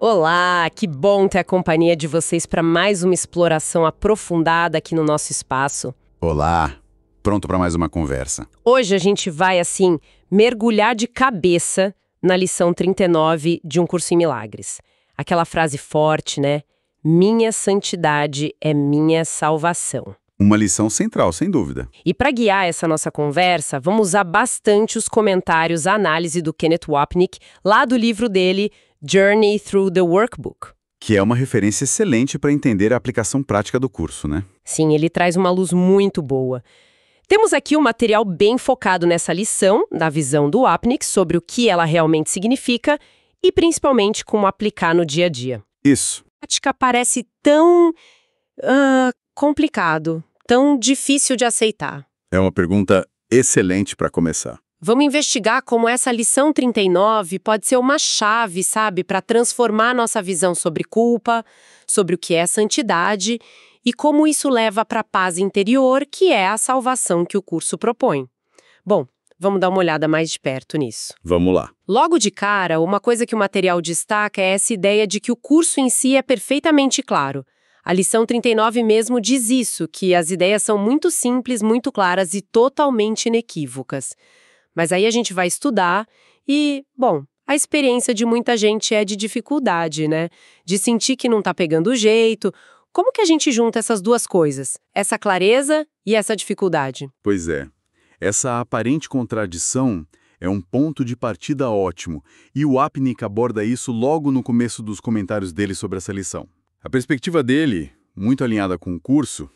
Olá, que bom ter a companhia de vocês para mais uma exploração aprofundada aqui no nosso espaço. Olá, pronto para mais uma conversa. Hoje a gente vai, assim, mergulhar de cabeça na lição 39 de Um Curso em Milagres. Aquela frase forte, né? Minha santidade é minha salvação. Uma lição central, sem dúvida. E para guiar essa nossa conversa, vamos usar bastante os comentários, a análise do Kenneth Wapnick, lá do livro dele, Journey Through the Workbook. Que é uma referência excelente para entender a aplicação prática do curso, né? Sim, ele traz uma luz muito boa. Temos aqui um material bem focado nessa lição, da visão do Wapnick, sobre o que ela realmente significa e principalmente como aplicar no dia a dia. Isso. A prática parece tão complicado, tão difícil de aceitar. É uma pergunta excelente para começar. Vamos investigar como essa lição 39 pode ser uma chave, sabe, para transformar nossa visão sobre culpa, sobre o que é santidade e como isso leva para a paz interior, que é a salvação que o curso propõe. Bom, vamos dar uma olhada mais de perto nisso. Vamos lá. Logo de cara, uma coisa que o material destaca é essa ideia de que o curso em si é perfeitamente claro. A lição 39 mesmo diz isso, que as ideias são muito simples, muito claras e totalmente inequívocas. Mas aí a gente vai estudar e, bom, a experiência de muita gente é de dificuldade, né? De sentir que não tá pegando o jeito. Como que a gente junta essas duas coisas? Essa clareza e essa dificuldade? Pois é. Essa aparente contradição é um ponto de partida ótimo, e o Wapnick aborda isso logo no começo dos comentários dele sobre essa lição. A perspectiva dele, muito alinhada com o curso,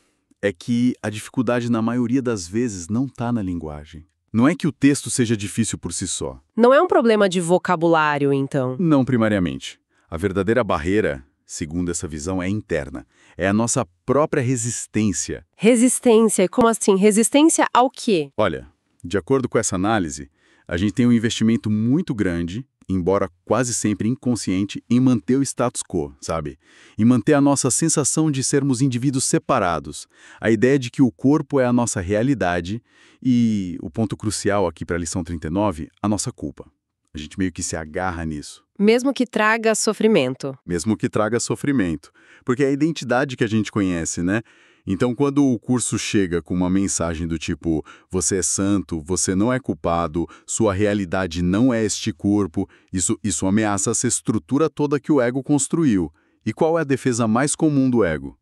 é que a dificuldade na maioria das vezes não está na linguagem. Não é que o texto seja difícil por si só. Não é um problema de vocabulário, então? Não primariamente. A verdadeira barreira, segundo essa visão, é interna. É a nossa própria resistência. Resistência? Como assim? Resistência ao quê? Olha, de acordo com essa análise, a gente tem um investimento muito grande, embora quase sempre inconsciente, em manter o status quo, sabe? Em manter a nossa sensação de sermos indivíduos separados. A ideia de que o corpo é a nossa realidade e, o ponto crucial aqui para a lição 39, a nossa culpa. A gente meio que se agarra nisso. Mesmo que traga sofrimento. Mesmo que traga sofrimento. Porque é a identidade que a gente conhece, né? Então, quando o curso chega com uma mensagem do tipo você é santo, você não é culpado, sua realidade não é este corpo, isso ameaça essa estrutura toda que o ego construiu. E qual é a defesa mais comum do ego?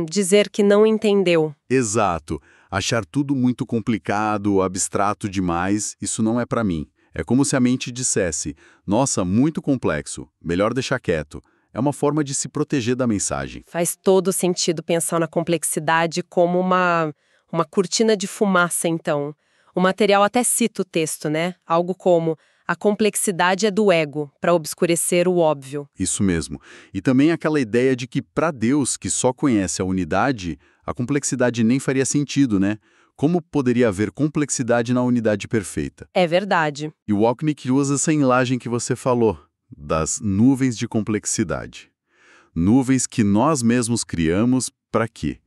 Dizer que não entendeu. Exato. Achar tudo muito complicado, abstrato demais, isso não é para mim. É como se a mente dissesse, nossa, muito complexo, melhor deixar quieto. É uma forma de se proteger da mensagem. Faz todo sentido pensar na complexidade como uma cortina de fumaça, então. O material até cita o texto, né? Algo como, a complexidade é do ego, para obscurecer o óbvio. Isso mesmo. E também aquela ideia de que para Deus, que só conhece a unidade, a complexidade nem faria sentido, né? Como poderia haver complexidade na unidade perfeita? É verdade. E o Wapnick usa essa imagem que você falou, das nuvens de complexidade. Nuvens que nós mesmos criamos para quê?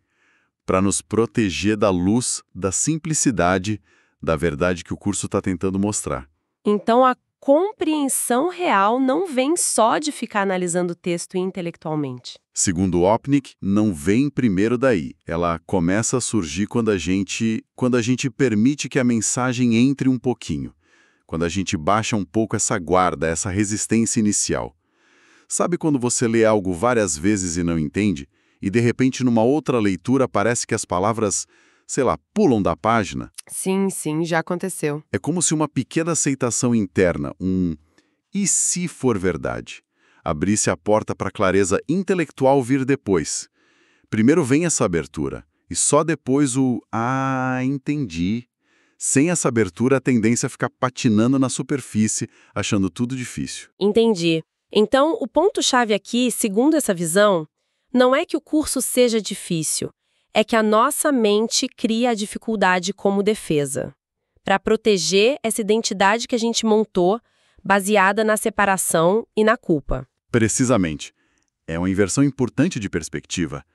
Para nos proteger da luz, da simplicidade, da verdade que o curso está tentando mostrar. Então a compreensão real não vem só de ficar analisando o texto intelectualmente. Segundo Wapnick, não vem primeiro daí. Ela começa a surgir quando a gente permite que a mensagem entre um pouquinho. Quando a gente baixa um pouco essa guarda, essa resistência inicial. Sabe quando você lê algo várias vezes e não entende? E de repente numa outra leitura parece que as palavras, sei lá, pulam da página? Sim, já aconteceu. É como se uma pequena aceitação interna, e se for verdade, abrisse a porta para a clareza intelectual vir depois. Primeiro vem essa abertura, e só depois entendi. Sem essa abertura, a tendência é ficar patinando na superfície, achando tudo difícil. Entendi. Então, o ponto-chave aqui, segundo essa visão, não é que o curso seja difícil, é que a nossa mente cria a dificuldade como defesa, para proteger essa identidade que a gente montou, baseada na separação e na culpa. Precisamente. É uma inversão importante de perspectiva.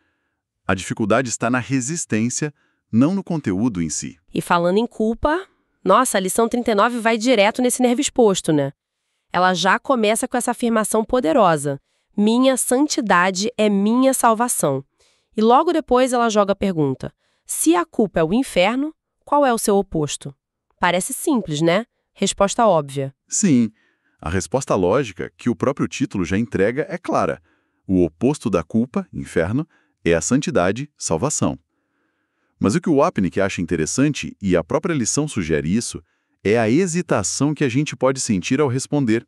A dificuldade está na resistência, não no conteúdo em si. E falando em culpa, nossa, a lição 39 vai direto nesse nervo exposto, né? Ela já começa com essa afirmação poderosa. Minha santidade é minha salvação. E logo depois ela joga a pergunta: se a culpa é o inferno, qual é o seu oposto? Parece simples, né? Resposta óbvia. Sim, a resposta lógica, que o próprio título já entrega, é clara. O oposto da culpa, inferno, é a santidade, salvação. Mas o que o Wapnick acha interessante, e a própria lição sugere isso, é a hesitação que a gente pode sentir ao responder.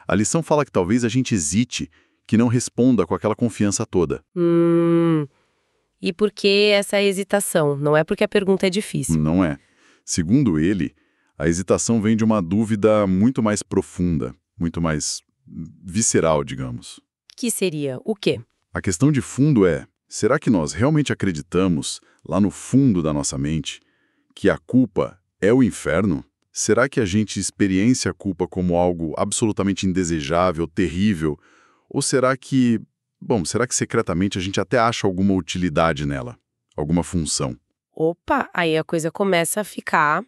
A lição fala que talvez a gente hesite, que não responda com aquela confiança toda. E por que essa hesitação? Não é porque a pergunta é difícil. Não é. Segundo ele, a hesitação vem de uma dúvida muito mais profunda, muito mais visceral, digamos. Que seria o quê? A questão de fundo é: será que nós realmente acreditamos, lá no fundo da nossa mente, que a culpa é o inferno? Será que a gente experiencia a culpa como algo absolutamente indesejável, terrível? Ou será que secretamente a gente até acha alguma utilidade nela? Alguma função? Opa, aí a coisa começa a ficar,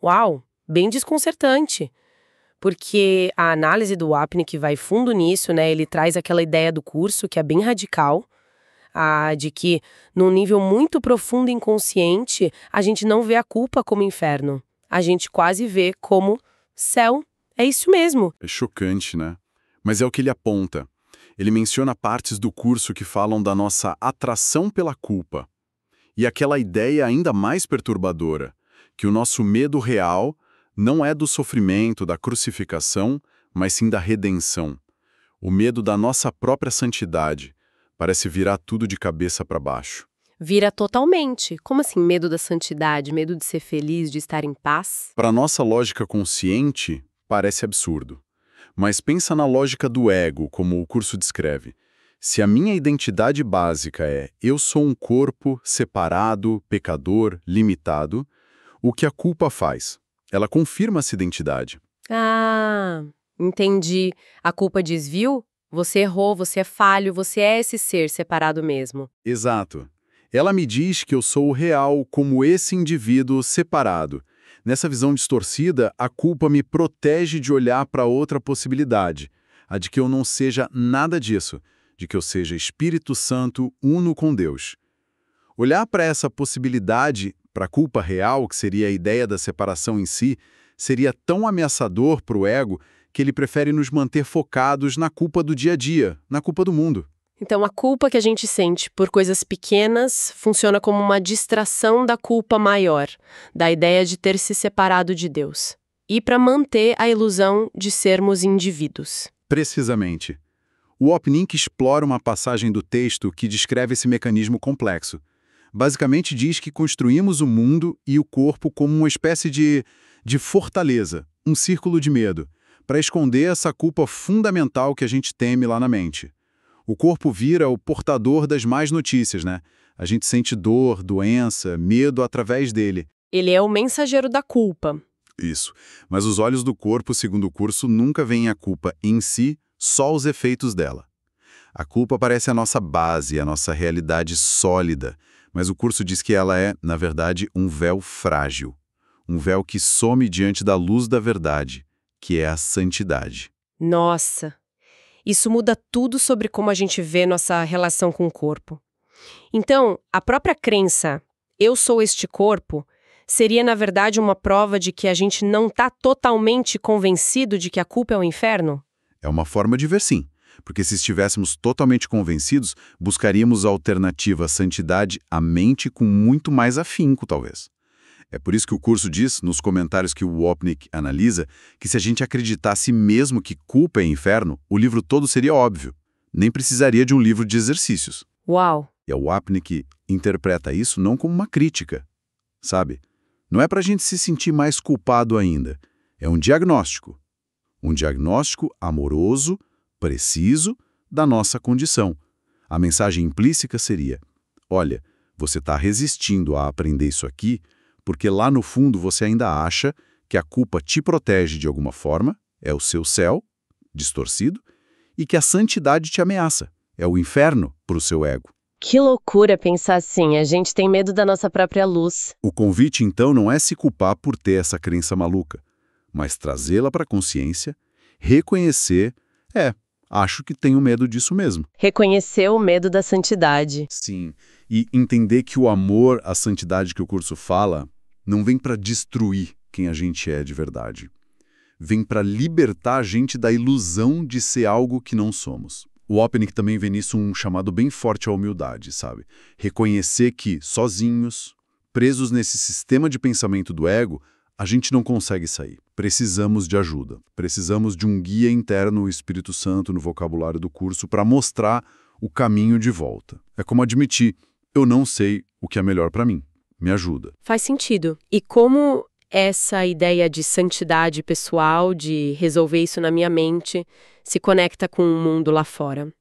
uau, bem desconcertante. Porque a análise do Wapnick vai fundo nisso, né? Ele traz aquela ideia do curso que é bem radical, de que, num nível muito profundo e inconsciente, a gente não vê a culpa como inferno. A gente quase vê como céu. É isso mesmo. É chocante, né? Mas é o que ele aponta. Ele menciona partes do curso que falam da nossa atração pela culpa. E aquela ideia ainda mais perturbadora, que o nosso medo real não é do sofrimento, da crucificação, mas sim da redenção. O medo da nossa própria santidade parece virar tudo de cabeça para baixo. Vira totalmente. Como assim, medo da santidade, medo de ser feliz, de estar em paz? Para nossa lógica consciente, parece absurdo. Mas pensa na lógica do ego, como o curso descreve. Se a minha identidade básica é eu sou um corpo separado, pecador, limitado, o que a culpa faz? Ela confirma essa identidade. Ah, entendi. A culpa diz, viu? Você errou, você é falho, você é esse ser separado mesmo. Exato. Ela me diz que eu sou o real como esse indivíduo separado. Nessa visão distorcida, a culpa me protege de olhar para outra possibilidade, a de que eu não seja nada disso, de que eu seja Espírito Santo uno com Deus. Olhar para essa possibilidade, para a culpa real, que seria a ideia da separação em si, seria tão ameaçador para o ego que ele prefere nos manter focados na culpa do dia a dia, na culpa do mundo. Então, a culpa que a gente sente por coisas pequenas funciona como uma distração da culpa maior, da ideia de ter se separado de Deus. E para manter a ilusão de sermos indivíduos. Precisamente. O Wapnick explora uma passagem do texto que descreve esse mecanismo complexo. Basicamente diz que construímos o mundo e o corpo como uma espécie de fortaleza, um círculo de medo, para esconder essa culpa fundamental que a gente teme lá na mente. O corpo vira o portador das más notícias, né? A gente sente dor, doença, medo através dele. Ele é o mensageiro da culpa. Isso. Mas os olhos do corpo, segundo o curso, nunca veem a culpa em si, só os efeitos dela. A culpa parece a nossa base, a nossa realidade sólida, mas o curso diz que ela é, na verdade, um véu frágil. Um véu que some diante da luz da verdade, que é a santidade. Nossa! Isso muda tudo sobre como a gente vê nossa relação com o corpo. Então, a própria crença, eu sou este corpo, seria, na verdade, uma prova de que a gente não está totalmente convencido de que a culpa é o inferno? É uma forma de ver sim, porque se estivéssemos totalmente convencidos, buscaríamos a alternativa à santidade à mente com muito mais afinco, talvez. É por isso que o curso diz, nos comentários que o Wapnick analisa, que se a gente acreditasse mesmo que culpa é inferno, o livro todo seria óbvio. Nem precisaria de um livro de exercícios. Uau! E o Wapnick interpreta isso não como uma crítica, sabe? Não é para a gente se sentir mais culpado ainda. É um diagnóstico. Um diagnóstico amoroso, preciso, da nossa condição. A mensagem implícita seria: olha, você está resistindo a aprender isso aqui porque lá no fundo você ainda acha que a culpa te protege de alguma forma, é o seu céu, distorcido, e que a santidade te ameaça, é o inferno para o seu ego. Que loucura pensar assim, a gente tem medo da nossa própria luz. O convite, então, não é se culpar por ter essa crença maluca, mas trazê-la para a consciência, reconhecer, Acho que tenho medo disso mesmo. Reconhecer o medo da santidade. Sim, e entender que o amor à santidade que o curso fala não vem para destruir quem a gente é de verdade. Vem para libertar a gente da ilusão de ser algo que não somos. O Wapnick também vê nisso um chamado bem forte à humildade, sabe? Reconhecer que, sozinhos, presos nesse sistema de pensamento do ego, a gente não consegue sair. Precisamos de ajuda. Precisamos de um guia interno, o Espírito Santo, no vocabulário do curso, para mostrar o caminho de volta. É como admitir, eu não sei o que é melhor para mim. Me ajuda. Faz sentido. E como essa ideia de santidade pessoal, de resolver isso na minha mente, se conecta com o mundo lá fora?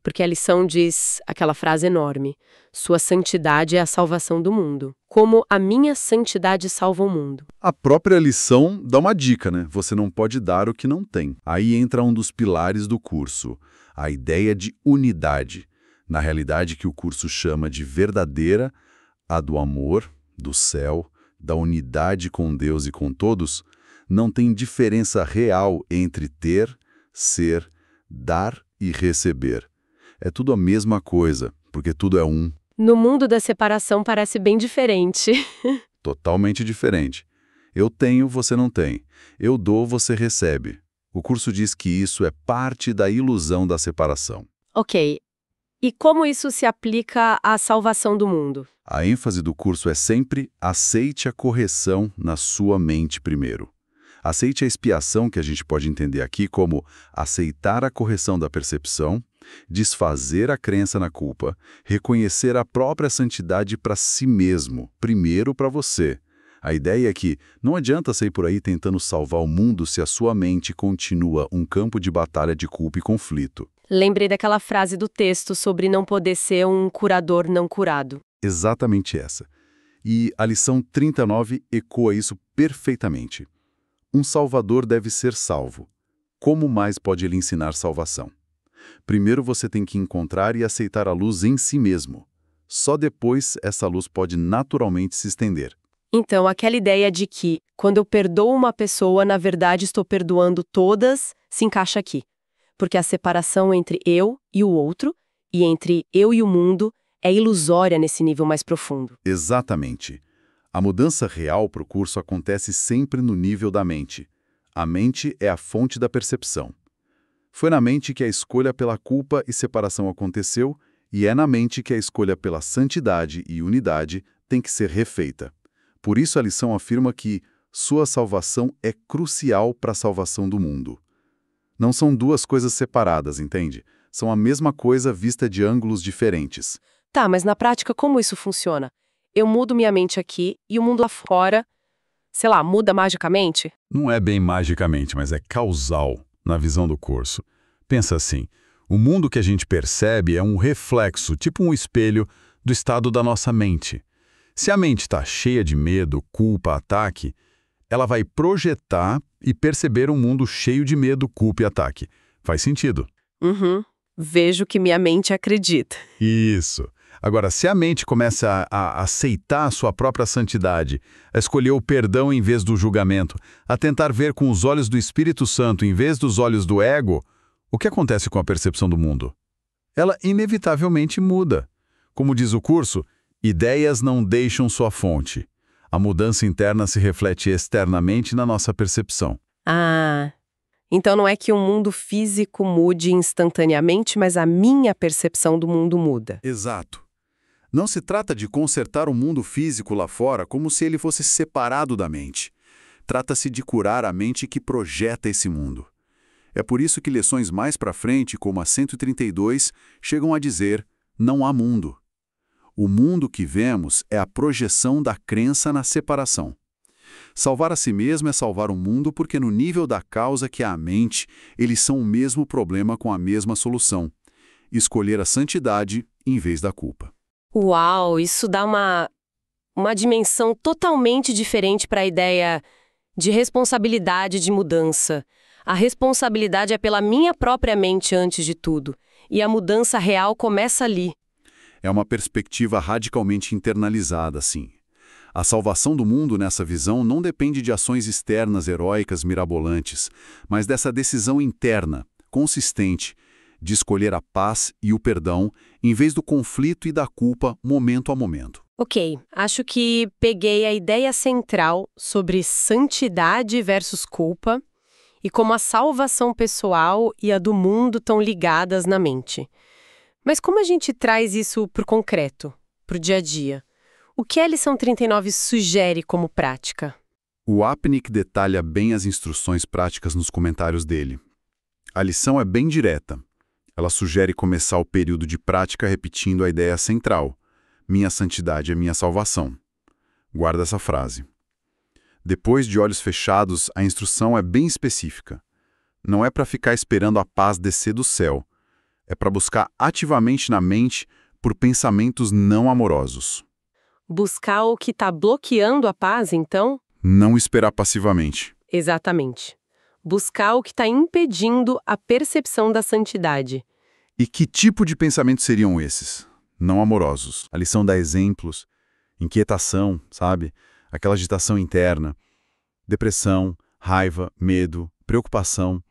Porque a lição diz aquela frase enorme: sua santidade é a salvação do mundo. Como a minha santidade salva o mundo? A própria lição dá uma dica, né? Você não pode dar o que não tem. Aí entra um dos pilares do curso, a ideia de unidade. Na realidade que o curso chama de verdadeira, a do amor, do céu, da unidade com Deus e com todos, não tem diferença real entre ter, ser, dar e receber. É tudo a mesma coisa, porque tudo é um. No mundo da separação parece bem diferente. Totalmente diferente. Eu tenho, você não tem. Eu dou, você recebe. O curso diz que isso é parte da ilusão da separação. Ok. E como isso se aplica à salvação do mundo? A ênfase do curso é sempre aceite a correção na sua mente primeiro. Aceite a expiação, que a gente pode entender aqui como aceitar a correção da percepção, desfazer a crença na culpa, reconhecer a própria santidade para si mesmo, primeiro para você. A ideia é que não adianta sair por aí tentando salvar o mundo se a sua mente continua um campo de batalha de culpa e conflito. Lembrei daquela frase do texto sobre não poder ser um curador não curado. Exatamente essa. E a lição 39 ecoa isso perfeitamente. Um salvador deve ser salvo. Como mais pode ele ensinar salvação? Primeiro você tem que encontrar e aceitar a luz em si mesmo. Só depois essa luz pode naturalmente se estender. Então, aquela ideia de que, quando eu perdoo uma pessoa, na verdade estou perdoando todas, se encaixa aqui. Porque a separação entre eu e o outro, e entre eu e o mundo, é ilusória nesse nível mais profundo. Exatamente. A mudança real para o curso acontece sempre no nível da mente. A mente é a fonte da percepção. Foi na mente que a escolha pela culpa e separação aconteceu, e é na mente que a escolha pela santidade e unidade tem que ser refeita. Por isso a lição afirma que sua salvação é crucial para a salvação do mundo. Não são duas coisas separadas, entende? São a mesma coisa vista de ângulos diferentes. Tá, mas na prática como isso funciona? Eu mudo minha mente aqui e o mundo lá fora, sei lá, muda magicamente? Não é bem magicamente, mas é causal na visão do curso. Pensa assim, o mundo que a gente percebe é um reflexo, tipo um espelho, do estado da nossa mente. Se a mente está cheia de medo, culpa, ataque, ela vai projetar e perceber um mundo cheio de medo, culpa e ataque. Faz sentido? Uhum. Vejo que minha mente acredita. Isso. Agora, se a mente começa a aceitar a sua própria santidade, a escolher o perdão em vez do julgamento, a tentar ver com os olhos do Espírito Santo em vez dos olhos do ego, o que acontece com a percepção do mundo? Ela inevitavelmente muda. Como diz o curso, ideias não deixam sua fonte. A mudança interna se reflete externamente na nossa percepção. Ah, então não é que o mundo físico mude instantaneamente, mas a minha percepção do mundo muda. Exato. Não se trata de consertar o mundo físico lá fora como se ele fosse separado da mente. Trata-se de curar a mente que projeta esse mundo. É por isso que lições mais para frente, como a 132, chegam a dizer: não há mundo. O mundo que vemos é a projeção da crença na separação. Salvar a si mesmo é salvar o mundo porque no nível da causa que é a mente, eles são o mesmo problema com a mesma solução. Escolher a santidade em vez da culpa. Uau, isso dá uma dimensão totalmente diferente para a ideia de responsabilidade de mudança. A responsabilidade é pela minha própria mente antes de tudo, e a mudança real começa ali. É uma perspectiva radicalmente internalizada, sim. A salvação do mundo nessa visão não depende de ações externas heróicas mirabolantes, mas dessa decisão interna, consistente, de escolher a paz e o perdão, em vez do conflito e da culpa, momento a momento. Ok, acho que peguei a ideia central sobre santidade versus culpa e como a salvação pessoal e a do mundo estão ligadas na mente. Mas como a gente traz isso para o concreto, para o dia a dia? O que a lição 39 sugere como prática? O Apnik detalha bem as instruções práticas nos comentários dele. A lição é bem direta. Ela sugere começar o período de prática repetindo a ideia central: minha santidade é minha salvação. Guarda essa frase. Depois de olhos fechados, a instrução é bem específica. Não é para ficar esperando a paz descer do céu. É para buscar ativamente na mente por pensamentos não amorosos. Buscar o que está bloqueando a paz, então? Não esperar passivamente. Exatamente. Buscar o que está impedindo a percepção da santidade. E que tipo de pensamentos seriam esses? Não amorosos. A lição dá exemplos. Inquietação, sabe? Aquela agitação interna. Depressão, raiva, medo, preocupação.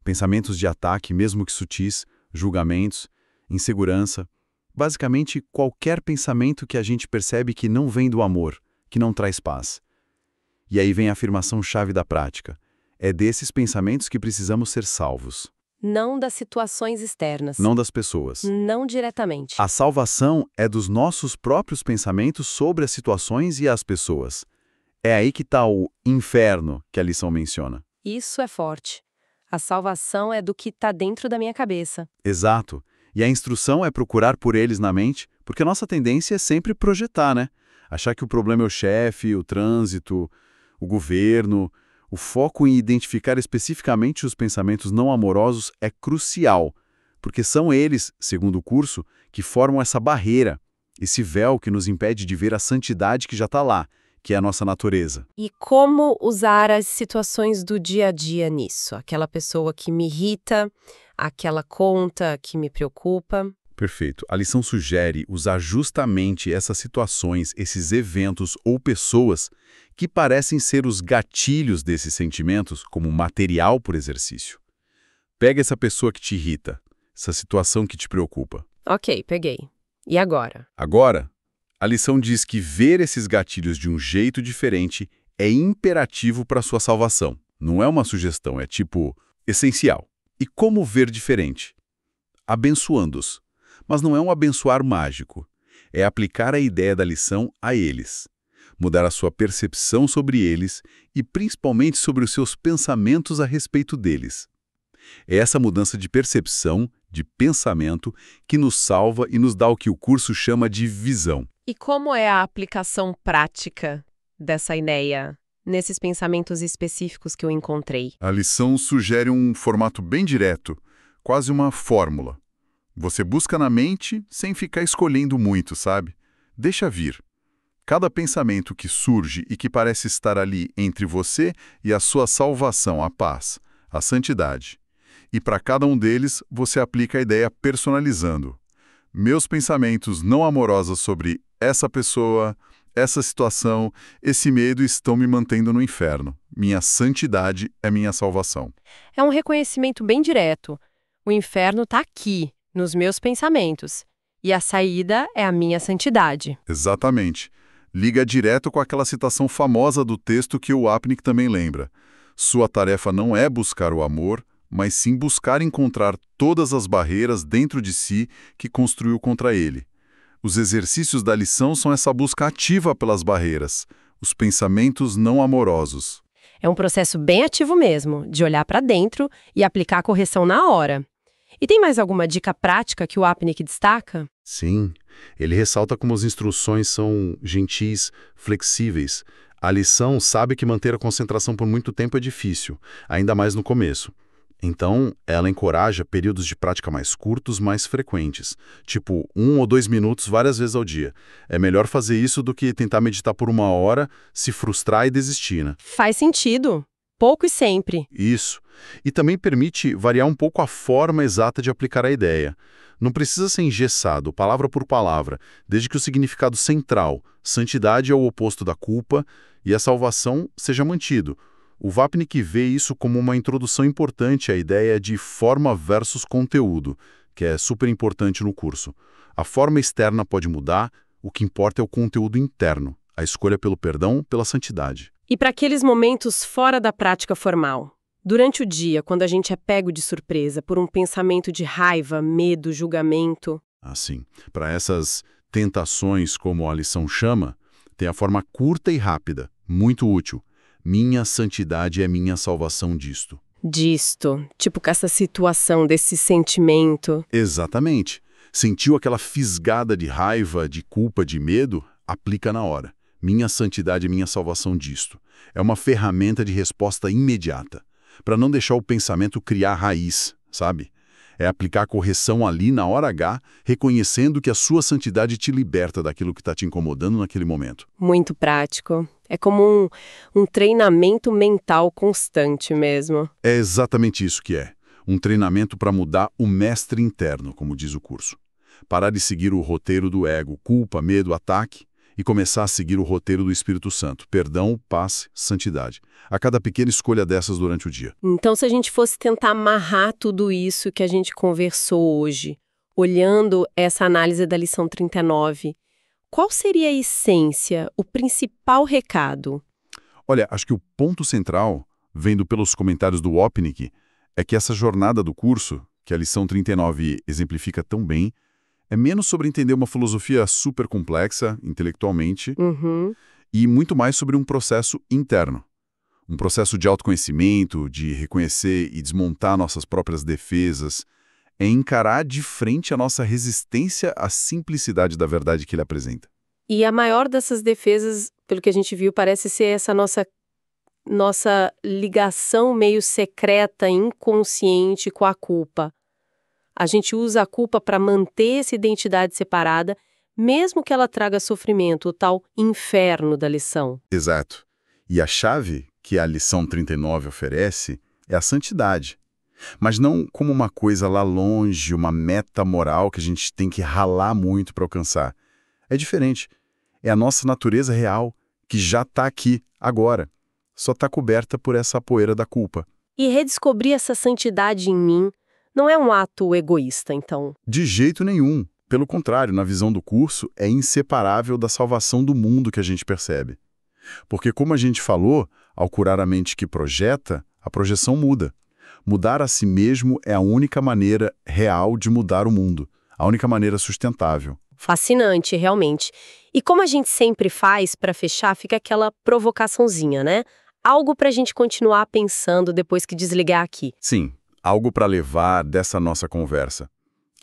Pensamentos de ataque, mesmo que sutis, julgamentos, insegurança. Basicamente, qualquer pensamento que a gente percebe que não vem do amor, que não traz paz. E aí vem a afirmação-chave da prática. É desses pensamentos que precisamos ser salvos. Não das situações externas. Não das pessoas. Não diretamente. A salvação é dos nossos próprios pensamentos sobre as situações e as pessoas. É aí que está o inferno que a lição menciona. Isso é forte. A salvação é do que está dentro da minha cabeça. Exato. E a instrução é procurar por eles na mente, porque a nossa tendência é sempre projetar, né? Achar que o problema é o chefe, o trânsito, o governo. O foco em identificar especificamente os pensamentos não amorosos é crucial, porque são eles, segundo o curso, que formam essa barreira, esse véu que nos impede de ver a santidade que já está lá, que é a nossa natureza. E como usar as situações do dia a dia nisso? Aquela pessoa que me irrita, aquela conta que me preocupa. Perfeito. A lição sugere usar justamente essas situações, esses eventos ou pessoas que parecem ser os gatilhos desses sentimentos como material por exercício. Pega essa pessoa que te irrita, essa situação que te preocupa. Ok, peguei. E agora? Agora, a lição diz que ver esses gatilhos de um jeito diferente é imperativo para sua salvação. Não é uma sugestão, é tipo essencial. E como ver diferente? Abençoando-os. Mas não é um abençoar mágico. É aplicar a ideia da lição a eles. Mudar a sua percepção sobre eles e principalmente sobre os seus pensamentos a respeito deles. É essa mudança de percepção, de pensamento, que nos salva e nos dá o que o curso chama de visão. E como é a aplicação prática dessa ideia nesses pensamentos específicos que eu encontrei? A lição sugere um formato bem direto, quase uma fórmula. Você busca na mente sem ficar escolhendo muito, sabe? Deixa vir. Cada pensamento que surge e que parece estar ali entre você e a sua salvação, a paz, a santidade. E para cada um deles, você aplica a ideia personalizando. Meus pensamentos não amorosos sobre essa pessoa, essa situação, esse medo estão me mantendo no inferno. Minha santidade é minha salvação. É um reconhecimento bem direto. O inferno está aqui, nos meus pensamentos. E a saída é a minha santidade. Exatamente. Liga direto com aquela citação famosa do texto que o Apnik também lembra. Sua tarefa não é buscar o amor, mas sim buscar encontrar todas as barreiras dentro de si que construiu contra ele. Os exercícios da lição são essa busca ativa pelas barreiras, os pensamentos não amorosos. É um processo bem ativo mesmo, de olhar para dentro e aplicar a correção na hora. E tem mais alguma dica prática que o Apnik destaca? Sim, ele ressalta como as instruções são gentis, flexíveis. A lição sabe que manter a concentração por muito tempo é difícil, ainda mais no começo. Então, ela encoraja períodos de prática mais curtos, mais frequentes, tipo 1 ou 2 minutos várias vezes ao dia. É melhor fazer isso do que tentar meditar por 1 hora, se frustrar e desistir, né? Faz sentido. Pouco e sempre. Isso. E também permite variar um pouco a forma exata de aplicar a ideia. Não precisa ser engessado, palavra por palavra, desde que o significado central, santidade é o oposto da culpa, e a salvação seja mantido. O Vapnik vê isso como uma introdução importante à ideia de forma versus conteúdo, que é super importante no curso. A forma externa pode mudar, o que importa é o conteúdo interno, a escolha pelo perdão, pela santidade. E para aqueles momentos fora da prática formal? Durante o dia, quando a gente é pego de surpresa por um pensamento de raiva, medo, julgamento... Assim, para essas tentações, como a lição chama, tem a forma curta e rápida, muito útil. Minha santidade é minha salvação disto. Disto, tipo com essa situação, desse sentimento. Exatamente. Sentiu aquela fisgada de raiva, de culpa, de medo? Aplica na hora. Minha santidade é minha salvação disto. É uma ferramenta de resposta imediata, para não deixar o pensamento criar raiz, sabe? É aplicar correção ali na hora H, reconhecendo que a sua santidade te liberta daquilo que está te incomodando naquele momento. Muito prático. É como um treinamento mental constante mesmo. É exatamente isso que é. Um treinamento para mudar o mestre interno, como diz o curso. Parar de seguir o roteiro do ego, culpa, medo, ataque, e começar a seguir o roteiro do Espírito Santo, perdão, paz, santidade. A cada pequena escolha dessas durante o dia. Então, se a gente fosse tentar amarrar tudo isso que a gente conversou hoje, olhando essa análise da lição 39, qual seria a essência, o principal recado? Olha, acho que o ponto central, vendo pelos comentários do Wapnick, é que essa jornada do curso, que a lição 39 exemplifica tão bem, é menos sobre entender uma filosofia super complexa, intelectualmente, e muito mais sobre um processo interno. Um processo de autoconhecimento, de reconhecer e desmontar nossas próprias defesas, é encarar de frente a nossa resistência à simplicidade da verdade que ele apresenta. E a maior dessas defesas, pelo que a gente viu, parece ser essa nossa ligação meio secreta, inconsciente com a culpa. A gente usa a culpa para manter essa identidade separada, mesmo que ela traga sofrimento, o tal inferno da lição. Exato. E a chave que a lição 39 oferece é a santidade. Mas não como uma coisa lá longe, uma meta moral que a gente tem que ralar muito para alcançar. É diferente. É a nossa natureza real, que já está aqui, agora. Só está coberta por essa poeira da culpa. E redescobrir essa santidade em mim não é um ato egoísta, então? De jeito nenhum. Pelo contrário, na visão do curso, é inseparável da salvação do mundo que a gente percebe. Porque, como a gente falou, ao curar a mente que projeta, a projeção muda. Mudar a si mesmo é a única maneira real de mudar o mundo, a única maneira sustentável. Fascinante, realmente. E como a gente sempre faz, para fechar, fica aquela provocaçãozinha, né? Algo para a gente continuar pensando depois que desligar aqui. Sim, algo para levar dessa nossa conversa.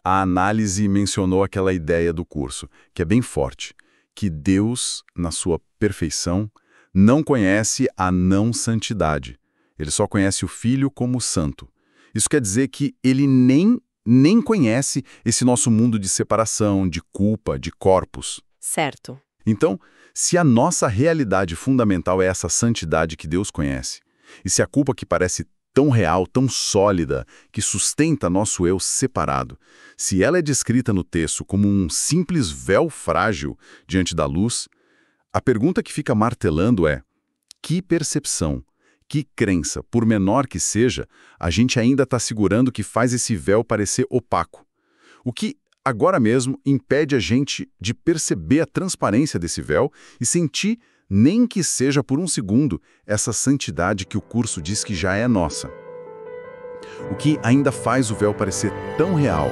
A análise mencionou aquela ideia do curso, que é bem forte, que Deus, na sua perfeição, não conhece a não santidade. Ele só conhece o Filho como santo. Isso quer dizer que ele nem conhece esse nosso mundo de separação, de culpa, de corpos. Certo. Então, se a nossa realidade fundamental é essa santidade que Deus conhece, e se a culpa que parece tão real, tão sólida, que sustenta nosso eu separado, se ela é descrita no texto como um simples véu frágil diante da luz, a pergunta que fica martelando é: que percepção, que crença, por menor que seja, a gente ainda está segurando que faz esse véu parecer opaco? O que, agora mesmo, impede a gente de perceber a transparência desse véu e sentir, nem que seja por um segundo, essa santidade que o curso diz que já é nossa? O que ainda faz o véu parecer tão real,